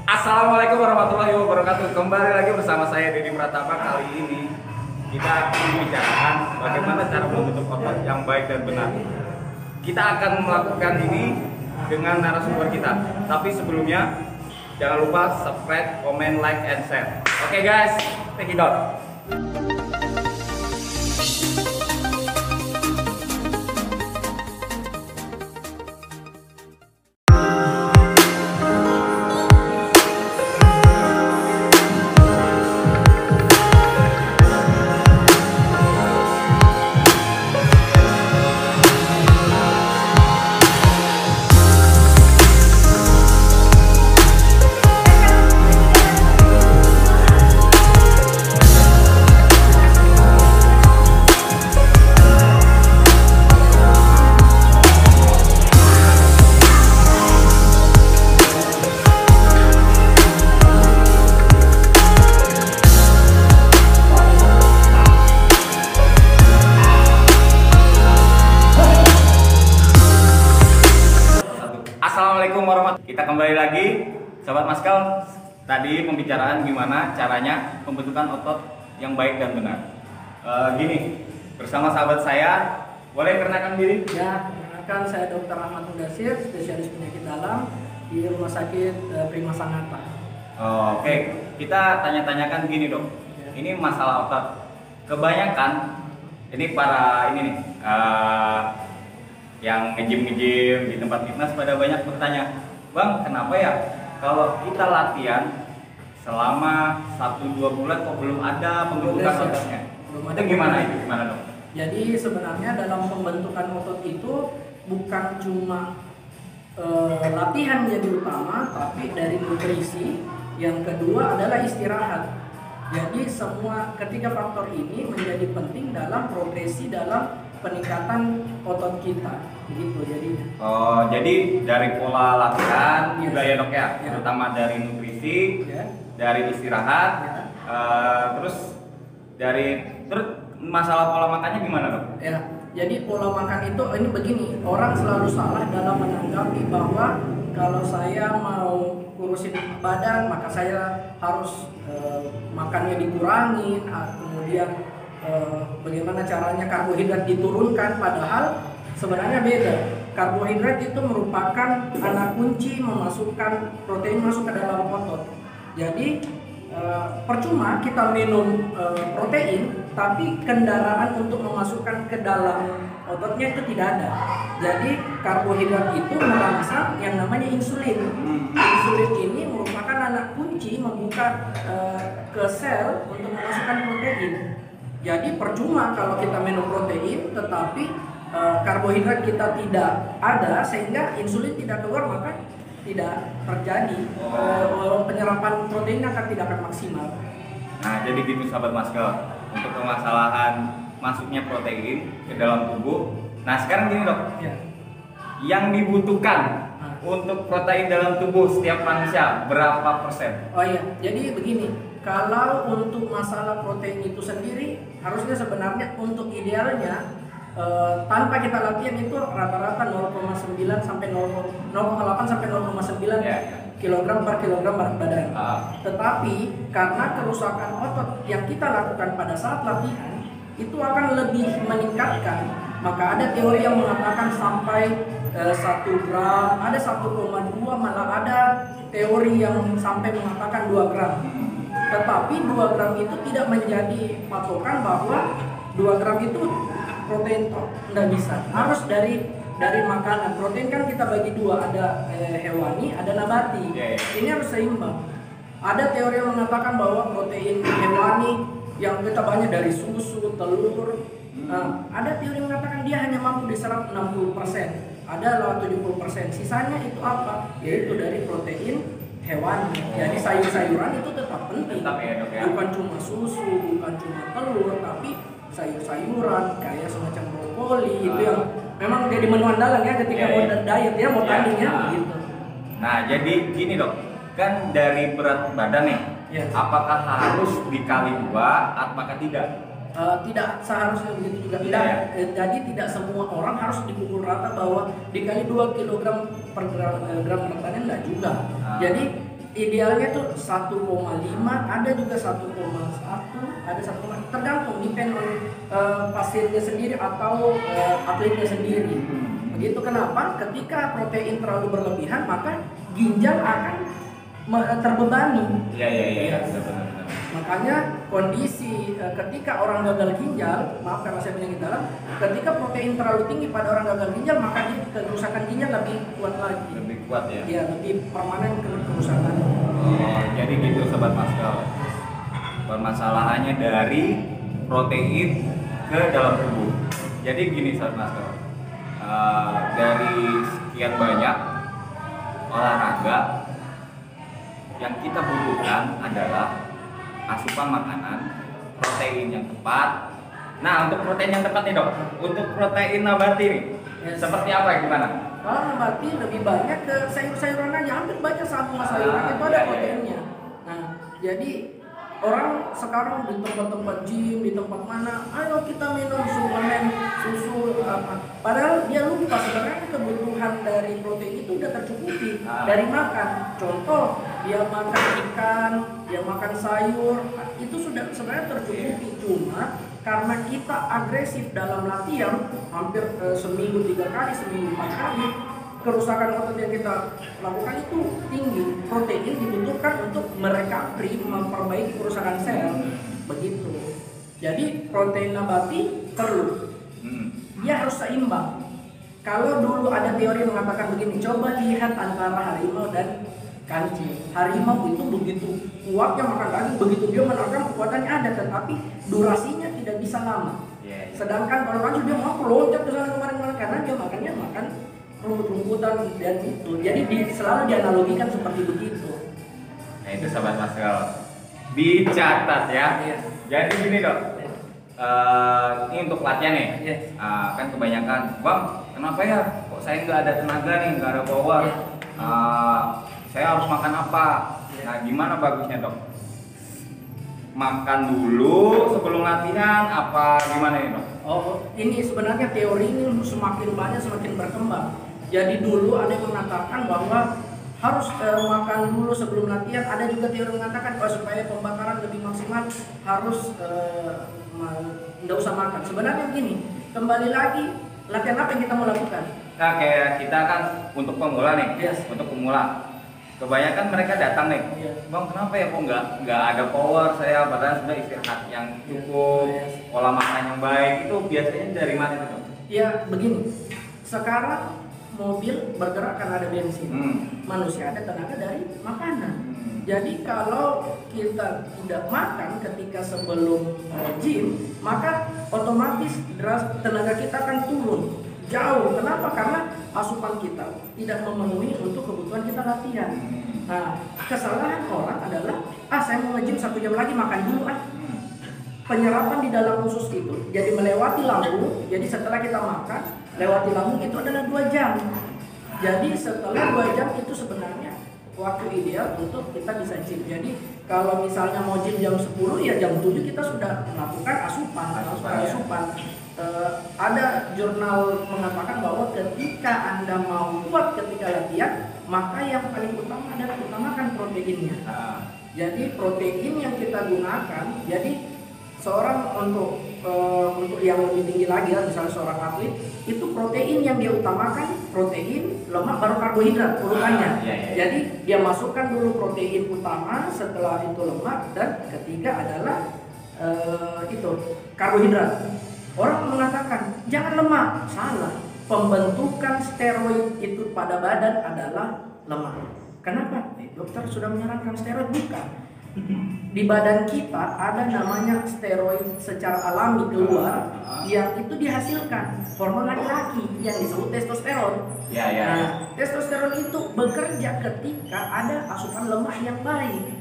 Assalamualaikum warahmatullahi wabarakatuh. Kembali lagi bersama saya Deddy Pratama. Kali ini kita akan membicarakan bagaimana cara membentuk otot yang baik dan benar. Kita akan melakukan ini dengan narasumber kita. Tapi sebelumnya jangan lupa subscribe, comment, like, and share. Oke guys, take it out. Assalamualaikum warahmatullahi wabarakatuh. Kita kembali lagi, sahabat Maskal. Tadi pembicaraan gimana caranya pembentukan otot yang baik dan benar. Gini, bersama sahabat saya, boleh perkenalkan diri? Ya, perkenalkan saya Dr. Ahmad Mudasir, spesialis penyakit dalam di Rumah Sakit Prima Sangatta. Oke, kita tanya-tanyakan gini dok. Ya. Ini masalah otot. Kebanyakan ini para ini nih. Yang nge-gym di tempat fitness pada banyak bertanya, Bang, kenapa ya kalau kita latihan selama 1-2 bulan kok belum ada pembentukan ototnya? Belum ada. Itu gimana itu? Gimana dok? Jadi sebenarnya dalam pembentukan otot itu bukan cuma latihan jadi utama, tapi dari nutrisi. Yang kedua adalah istirahat. Jadi semua ketiga faktor ini menjadi penting dalam progresi dalam peningkatan otot kita, begitu jadinya. Jadi dari pola latihan Yes. juga ya dok ya, Ya. terutama dari nutrisi, Ya. dari istirahat, Ya. terus masalah pola makannya gimana dok? Ya, jadi pola makan itu ini begini, orang selalu salah dalam menanggapi bahwa kalau saya mau kurusin badan maka saya harus makannya dikurangin, kemudian bagaimana caranya karbohidrat diturunkan, padahal sebenarnya beda. Karbohidrat itu merupakan anak kunci memasukkan protein masuk ke dalam otot. Jadi percuma kita minum protein, tapi kendaraan untuk memasukkan ke dalam ototnya itu tidak ada. Jadi karbohidrat itu merangsang yang namanya insulin. Insulin ini merupakan anak kunci membuka ke sel untuk memasukkan protein. Jadi percuma kalau kita minum protein, tetapi karbohidrat kita tidak ada, sehingga insulin tidak keluar, maka tidak terjadi penyerapan protein tidak akan maksimal. Nah, jadi gitu sahabat Maskal, untuk permasalahan masuknya protein ke dalam tubuh. Nah, sekarang gini dok, Ya. yang dibutuhkan untuk protein dalam tubuh setiap manusia berapa persen? Oh iya, jadi begini, kalau untuk masalah protein itu sendiri, harusnya sebenarnya untuk idealnya tanpa kita latihan itu rata-rata 0,9 sampai 0,8 sampai 0,9 kilogram per kilogram berat badan. Tetapi karena kerusakan otot yang kita lakukan pada saat latihan itu akan lebih meningkatkan, maka ada teori yang mengatakan sampai 1 gram, ada 1,2, malah ada teori yang sampai mengatakan 2 gram. Tetapi 2 gram itu tidak menjadi patokan bahwa 2 gram itu protein top, tidak bisa. Harus dari makanan. Protein kan kita bagi dua, ada hewani, ada nabati. Ini harus seimbang. Ada teori yang mengatakan bahwa protein hewani yang kita banyak dari susu, telur. Ada teori yang mengatakan dia hanya mampu diserap 60%. Ada 70%. Sisanya itu apa? Yaitu dari protein hewani. Jadi sayur-sayuran itu tetap penting. Tetap ya, dok, ya? Bukan cuma susu, bukan cuma telur, tapi sayur-sayuran kayak semacam brokoli itu yang memang jadi menu andalan ya ketika mau diet ya, mau tanding ya gitu. Nah, jadi gini dok, kan dari berat badan nih, apakah harus dikali 2 apakah tidak? Tidak seharusnya begitu juga, tidak. Jadi tidak semua orang harus dipukul rata bahwa dikali 2 kg per gram berat badan, enggak juga. Jadi idealnya tuh 1,5, ada juga 1,1, ada 1, tergantung depend on pasiennya sendiri atau atletnya sendiri. Begitu. Kenapa? Ketika protein terlalu berlebihan maka ginjal akan terbebani. Iya, benar. Makanya kondisi ketika orang gagal ginjal, maaf karena saya penyakit dalam, ketika protein terlalu tinggi pada orang gagal ginjal maka kerusakan ginjal lebih kuat lagi. Lebih kuat ya? Iya, lebih permanen kerusakan. Oh, jadi gitu Sobat Maskal. Permasalahannya dari protein ke dalam tubuh. Jadi gini Sobat Maskal. Dari sekian banyak olahraga yang kita butuhkan adalah asupan makanan, protein yang tepat. Nah, untuk protein yang tepat nih dok, untuk protein nabati nih, seperti apa gimana? Kalau nabati lebih banyak ke sayur-sayuran aja, hampir banyak semua sayuran itu ada proteinnya. Nah, jadi orang sekarang di tempat-tempat gym, di tempat mana, ayo kita minum suplemen susu apa. Padahal dia lupa sebenarnya kebutuhan dari protein itu udah tercukupi dari makan. Contoh, dia makan ikan, dia makan sayur, itu sudah sebenarnya tercukupi. Cuma karena kita agresif dalam latihan, hampir seminggu 3 kali, seminggu 4 kali, kerusakan otot yang kita lakukan itu tinggi. Protein dibutuhkan untuk merecovery, memperbaiki kerusakan sel. Begitu. Jadi protein nabati perlu. Dia harus seimbang. Kalau dulu ada teori mengatakan begini, coba lihat antara harimau dan kancil. Harimau itu begitu kuatnya makan daging, begitu dia menerkam kekuatannya ada, tetapi durasinya tidak bisa lama. Sedangkan kalau kancil dia mau loncat ke sana kemarin karena dia makan rumput-rumputan dan itu. Jadi selalu dianalogikan seperti begitu. Nah itu Sobat Maskal, dicatat ya. Jadi gini dok, ini untuk latihan nih. Kan kebanyakan, bang, kenapa ya? Kok saya nggak ada tenaga nih, nggak ada power? Saya harus makan apa? Nah gimana bagusnya dok? Makan dulu sebelum latihan apa gimana ini dok? Oh, ini sebenarnya teori ini semakin banyak semakin berkembang. Jadi dulu ada yang mengatakan bahwa harus makan dulu sebelum latihan. Ada juga teori mengatakan bahwa supaya pembakaran lebih maksimal harus nggak usah makan. Sebenarnya begini, kembali lagi latihan apa yang kita mau lakukan? Nah kayak kita kan untuk pemula nih, untuk pemula. Kebanyakan mereka datang nih, bang kenapa ya kok nggak ada power saya, padahal sudah istirahat yang cukup, pola makan yang baik, itu biasanya dari mana itu? Ya begini, sekarang mobil bergerak karena ada bensin, manusia ada tenaga dari makanan. Jadi kalau kita tidak makan ketika sebelum gym, maka otomatis tenaga kita akan turun jauh. Kenapa? Karena asupan kita tidak memenuhi untuk kebutuhan kita latihan. Nah, kesalahan orang adalah saya mau nge-gym 1 jam lagi, makan dulu Penyerapan di dalam usus itu jadi melewati lambung. Jadi setelah kita makan, lewati lambung itu adalah 2 jam. Jadi setelah 2 jam itu sebenarnya waktu ideal untuk kita bisa gym. Jadi kalau misalnya mau gym jam 10, ya jam 7 kita sudah melakukan asupan. Ada jurnal mengatakan bahwa ketika Anda mau kuat ketika latihan, maka yang paling utama adalah utamakan proteinnya. Jadi protein yang kita gunakan, jadi seorang untuk yang lebih tinggi lagi ya, misalnya seorang atlet, itu protein yang dia utamakan, protein, lemak, baru karbohidrat urutannya. Jadi dia masukkan dulu protein utama, setelah itu lemak, dan ketiga adalah itu karbohidrat. Orang mengatakan jangan lemak, salah. Pembentukan steroid itu pada badan adalah lemak. Kenapa? Dokter sudah menyarankan steroid, bukan. Di badan kita ada namanya steroid secara alami keluar, yang itu dihasilkan hormon laki-laki yang disebut testosteron. Nah, testosteron itu bekerja ketika ada asupan lemak yang baik.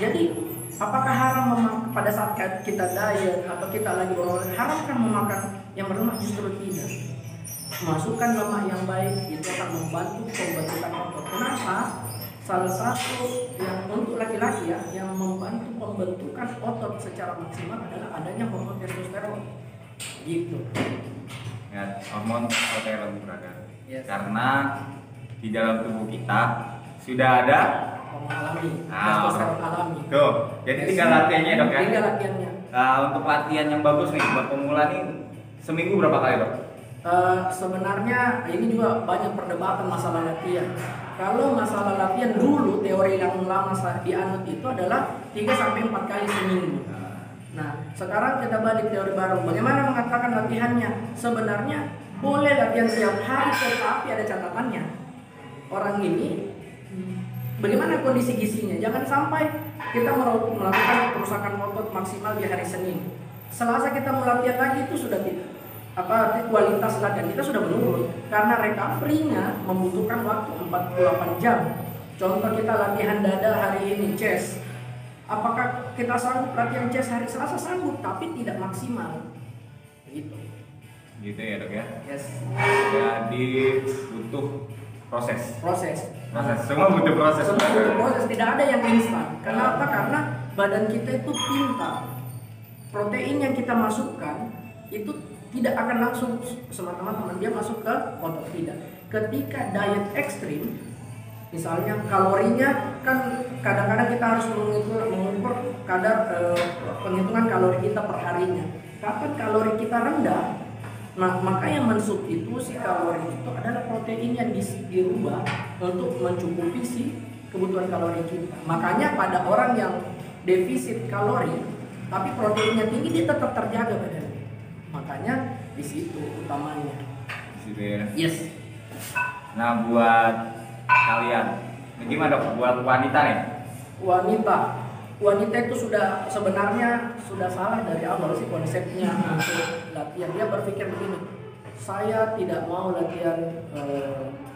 Jadi apakah haram pada saat kita diet atau kita lagi berolahraga, haramkan memakan yang berlemak? Justru tidak. Masukkan lemak yang baik itu akan membantu pembentukan otot. Kenapa? Salah satu yang untuk laki-laki ya, yang membantu pembentukan otot secara maksimal adalah adanya hormon testosteron. Gitu. Ya, hormon testosteron berada. Karena di dalam tubuh kita sudah ada alami, Ah, testosteron alami. Tuh, jadi tinggal latihannya dok ya. Tinggal latihannya. Untuk latihan yang bagus nih buat pemula nih seminggu berapa kali dok? Sebenarnya ini juga banyak perdebatan masalah latihan. Kalau masalah latihan dulu teori yang lama dianut itu adalah 3 sampai 4 kali seminggu. Nah, sekarang kita balik teori baru. Bagaimana mengatakan latihannya? Sebenarnya boleh latihan setiap hari, tetapi ada catatannya. Orang ini bagaimana kondisi gizinya? Jangan sampai kita melakukan kerusakan otot maksimal di hari Senin. Selasa kita mau latihan lagi itu sudah tidak kualitas latihan kita sudah menurun karena recovery-nya membutuhkan waktu 48 jam. Contoh kita latihan dada hari ini chest. Apakah kita sanggup latihan chest hari Selasa? Sanggup, tapi tidak maksimal. Gitu. Gitu ya dok ya. Yes. Jadi butuh proses. Semua butuh proses. Semua butuh proses. Tidak ada yang instan. Kenapa? Karena badan kita itu pintar. Protein yang kita masukkan itu tidak akan langsung semata-mata dia masuk ke otot, tidak. Ketika diet ekstrim, misalnya kalorinya kan kadang-kadang kita harus mengukur kadar penghitungan kalori kita per harinya. Kapan kalori kita rendah, nah maka yang mensubstitusi kalori itu adalah protein yang dirubah untuk mencukupi si kebutuhan kalori kita. Makanya pada orang yang defisit kalori tapi proteinnya tinggi, dia tetap terjaga badannya. Makanya di situ utamanya. Di situ ya. Yes. Nah buat kalian, gimana dok? Buat wanita nih? Wanita itu sudah sebenarnya sudah salah dari awal sih konsepnya untuk latihan. Dia berpikir begini, saya tidak mau latihan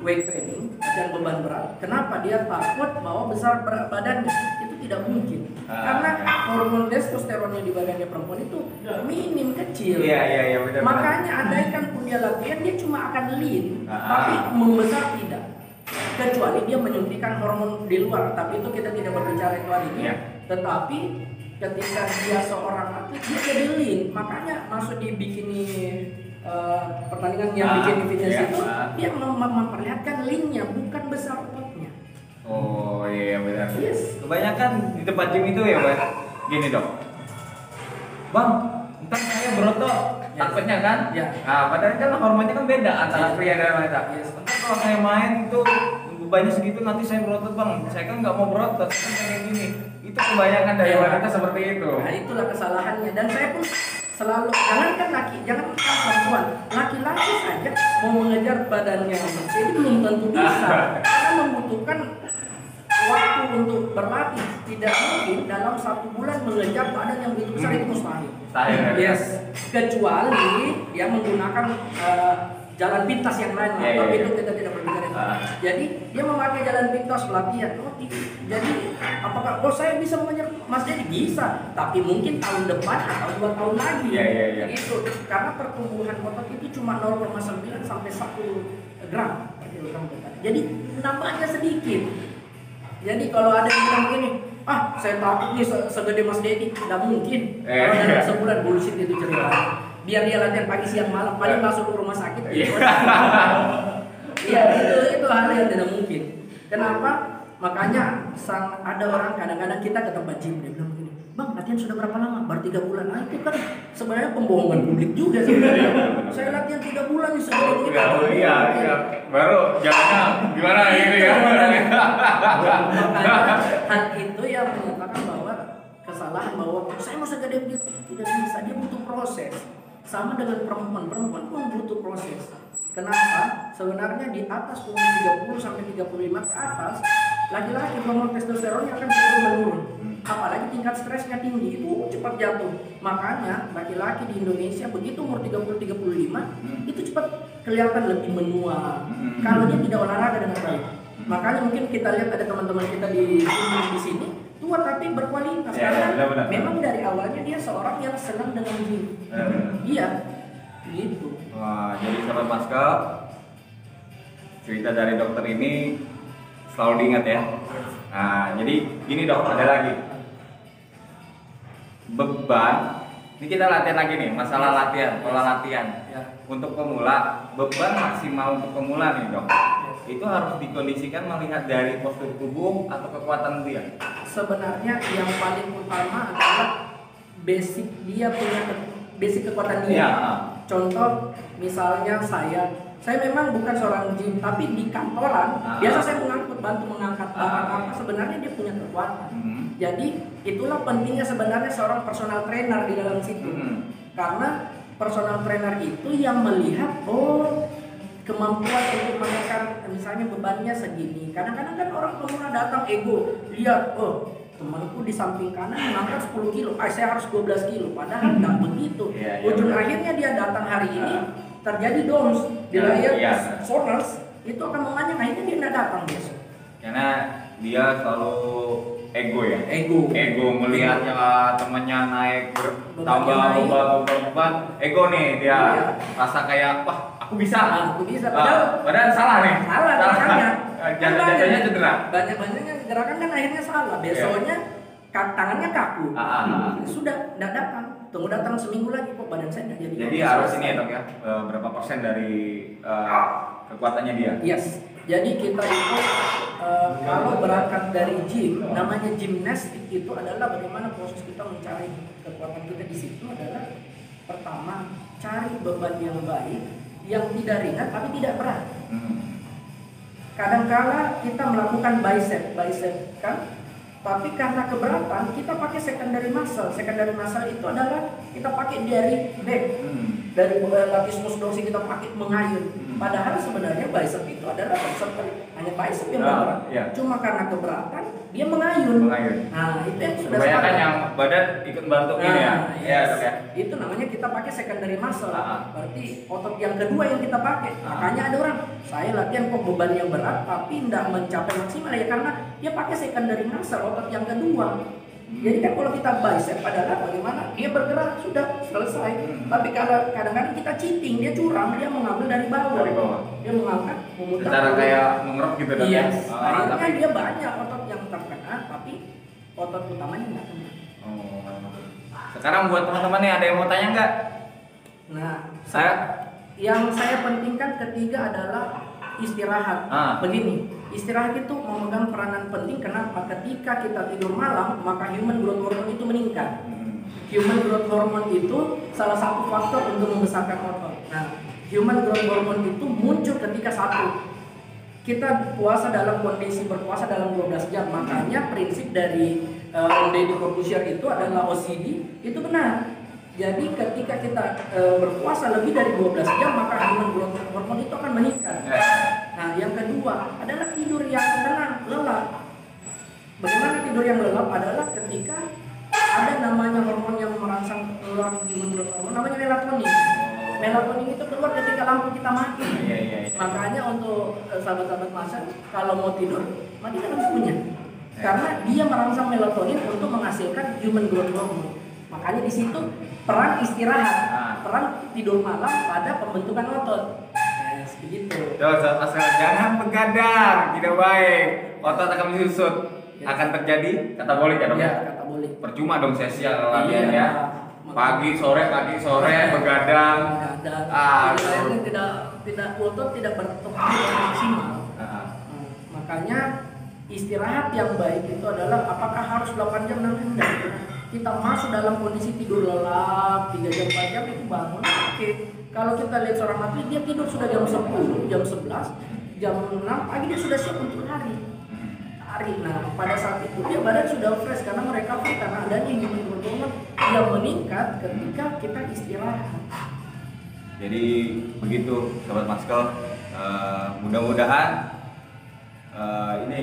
weight training, latihan beban berat. Kenapa? Dia takut bahwa besar badannya. Itu tidak mungkin. Karena hormon testosteronnya di badannya perempuan itu minim, kecil. Iya benar. Makanya andaikan pun dia latihan, dia cuma akan lean, tapi membesar tidak. Kecuali dia menyuntikkan hormon di luar, tapi itu kita tidak berbicara itu hari ini. Tetapi ketika dia seorang atlet, dia jadi lean. Makanya masuk di bikini pertandingan yang bikini fitness itu, dia memperlihatkan lean-nya, bukan besar ototnya. Oh iya benar. Yes. Kebanyakan di tempat gym itu ya Bang. Gini dok, Bang, ntar saya berotot, takutnya kan? Ya. Nah, padahal kan hormonnya kan beda antara pria dan wanita. Yes. Ntar kalau saya main itu bebannya segitu, nanti saya berotot bang. Saya kan nggak mau berotot, saya kan kayak gini. Itu kebanyakan dari wanita seperti itu. Nah itulah kesalahannya. Dan saya pun selalu, jangankan perempuan, laki-laki saja mau mengejar badannya jadi belum tentu bisa. Karena membutuhkan waktu untuk berlatih. Tidak mungkin dalam 1 bulan mengejar badan yang begitu besar, itu mustahil. Yes. Kecuali dia menggunakan jalan pintas yang lain, tapi itu kita tidak berbicara itu. Jadi dia memakai jalan pintas latihan. Jadi apakah saya bisa mengejar Mas Dedi? Bisa, tapi mungkin tahun depan atau 2 tahun lagi. Gitu. Karena pertumbuhan otot itu cuma 0,9 sampai 1 gram per kilogram beban. Jadi nambahnya sedikit. Jadi kalau ada yang bilang begini, saya takut nih segede Mas Dedi, tidak mungkin. Kalau dalam sebulan bullshit itu cerita. Biar dia latihan pagi siang malam, paling masuk ke rumah sakit. Iya, itu hal yang tidak mungkin. Kenapa? Makanya ada orang kadang-kadang kita ke tempat gym, dia bilang begini, Bang, latihan sudah berapa lama? Baru 3 bulan. Nah itu kan sebenarnya pembohongan publik juga sebenarnya. Saya latihan 3 bulan nih sebelum kita. Iya. Baru jalannya gimana gitu ya? Makanya hal itu yang menyatakan bahwa kesalahan bahwa saya mau segede begitu, tidak bisa. Dia butuh proses. Sama dengan perempuan pun butuh proses. Kenapa? Sebenarnya di atas umur 30 sampai 35 ke atas, laki-laki hormon testosteronnya akan cenderung menurun. Apalagi tingkat stresnya tinggi, itu cepat jatuh. Makanya laki-laki di Indonesia begitu umur 30-35 itu cepat kelihatan lebih menua kalau dia tidak olahraga dengan baik. Makanya mungkin kita lihat ada teman-teman kita di sini tua tapi berkualitas karena benar. Memang dari awalnya dia seorang yang senang dengan gym. Iya, gitu. Wah, jadi sahabat Pascal, cerita dari dokter ini selalu diingat ya. Nah, jadi gini dok, ada lagi beban. Ini kita latihan lagi nih, masalah latihan, pola latihan. Untuk pemula, beban maksimal untuk pemula nih dok. itu harus dikondisikan melihat dari postur tubuh atau kekuatan dia. Sebenarnya yang paling utama adalah basic dia punya basic kekuatan dia. Ya. Contoh misalnya saya memang bukan seorang gym, tapi di kantoran biasa saya bantu mengangkat barang apa, sebenarnya dia punya kekuatan. Jadi itulah pentingnya sebenarnya seorang personal trainer di dalam situ. Karena personal trainer itu yang melihat kemampuan untuk menekan misalnya bebannya segini. Kadang-kadang kan orang pemula datang ego, lihat temanku di samping kanan mengangkat 10 kilo, saya harus 12 kilo, padahal nggak begitu. Ujung akhirnya dia datang hari ini terjadi DOMS, Soners, itu akan menganyang, akhirnya dia nggak datang besok. Karena dia selalu ego ya. Ego melihatnya temannya naik tambah beban, ego nih dia rasa kayak wah aku bisa. Padahal salah nih. Salah gerakannya. Jatuhnya cedera. Banyak-banyaknya gerakan kan akhirnya salah. Besoknya tangannya kaku. Sudah tidak datang. Tunggu datang seminggu lagi kok badan saya tidak jadi. Jadi harus ini ya dok ya, berapa persen dari kekuatannya dia? Yes. Jadi kita itu kalau berangkat dari gym, namanya gimnastik itu adalah bagaimana proses kita mencari kekuatan kita di situ adalah pertama cari beban yang baik, yang tidak ringan tapi tidak berat. Kadang-kala kita melakukan bicep kan, tapi karena keberatan kita pakai secondary muscle. Secondary muscle itu adalah kita pakai dari back, dari latissimus dorsi kita pakai mengayun. Padahal sebenarnya bicep itu adalah hanya bicep yang berat. Cuma karena keberatan dia mengayun. Nah itu yang sudah kebanyakan yang badan ikut bantu ini ya. Itu namanya kita pakai secondary muscle. Berarti otot yang kedua yang kita pakai. Makanya ada orang saya latihan kok beban yang berat tapi tidak mencapai maksimal ya karena dia pakai secondary muscle, otot yang kedua. Jadi kan kalau kita bicep adalah bagaimana dia bergerak sudah selesai. Tapi kalau kadang-kadang kita cheating, dia curang, dia mengambil dari bawah. Dia mengangkat, memutar. Secara kayak mengeruk gitu kan. Akhirnya dia banyak otot yang terkena, tapi otot utamanya nggak kena. Sekarang buat teman-teman nih ada yang mau tanya nggak? Nah, yang saya pentingkan ketiga adalah istirahat. Begini. Istirahat itu memegang peranan penting. Kenapa? Ketika kita tidur malam, maka human growth hormone itu meningkat. Human growth hormone itu salah satu faktor untuk membesarkan otot. Nah, human growth hormone itu muncul ketika kita puasa dalam kondisi berpuasa dalam 12 jam. Makanya prinsip dari Deddy Corbuzier itu adalah OCD, itu benar. Jadi ketika kita berpuasa lebih dari 12 jam, maka human growth hormone itu akan meningkat. Nah, yang kedua adalah tidur yang tenang, lelap. Bagaimana tidur yang lelap adalah ketika ada namanya hormon yang merangsang keluar human growth hormone, namanya melatonin. Melatonin itu keluar ketika lampu kita mati. Makanya untuk sahabat-sahabat masa kalau mau tidur, matikan lampunya. Karena dia merangsang melatonin untuk menghasilkan human growth hormone. Makanya di situ peran istirahat, peran tidur malam pada pembentukan otot. Begitu. Jangan begadang, tidak baik. Otot akan menyusut. Akan terjadi katabolik ya dok? Ya, katabolik. Percuma dong sia-sia latihan ya. Pagi sore begadang. Tidak otot tidak bertumbuh maksimal. Makanya istirahat yang baik itu adalah apakah harus 8 jam nanti enggak. Kita masuk dalam kondisi tidur lelap 3 jam 4 jam itu bangun oke. Kalau kita lihat seorang atlet dia tidur sudah jam 10, jam 11, jam 6 pagi dia sudah siap untuk hari. Nah pada saat itu dia badan sudah fresh karena mereka karena adanya human growth hormone yang meningkat ketika kita istirahat. Jadi begitu sobat Maskel, mudah-mudahan ini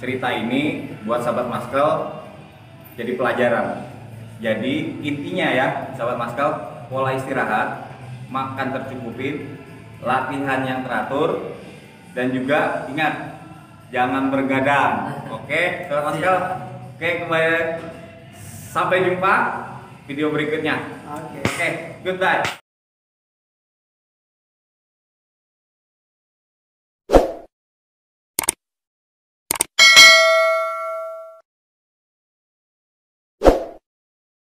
cerita ini buat sahabat Maskel jadi pelajaran. Jadi intinya ya sahabat Maskel, pola istirahat, makan tercukupin, latihan yang teratur, dan juga ingat jangan bergadang. Oke, sahabat Maskel. Oke, kembali sampai jumpa video berikutnya. Oke, goodbye.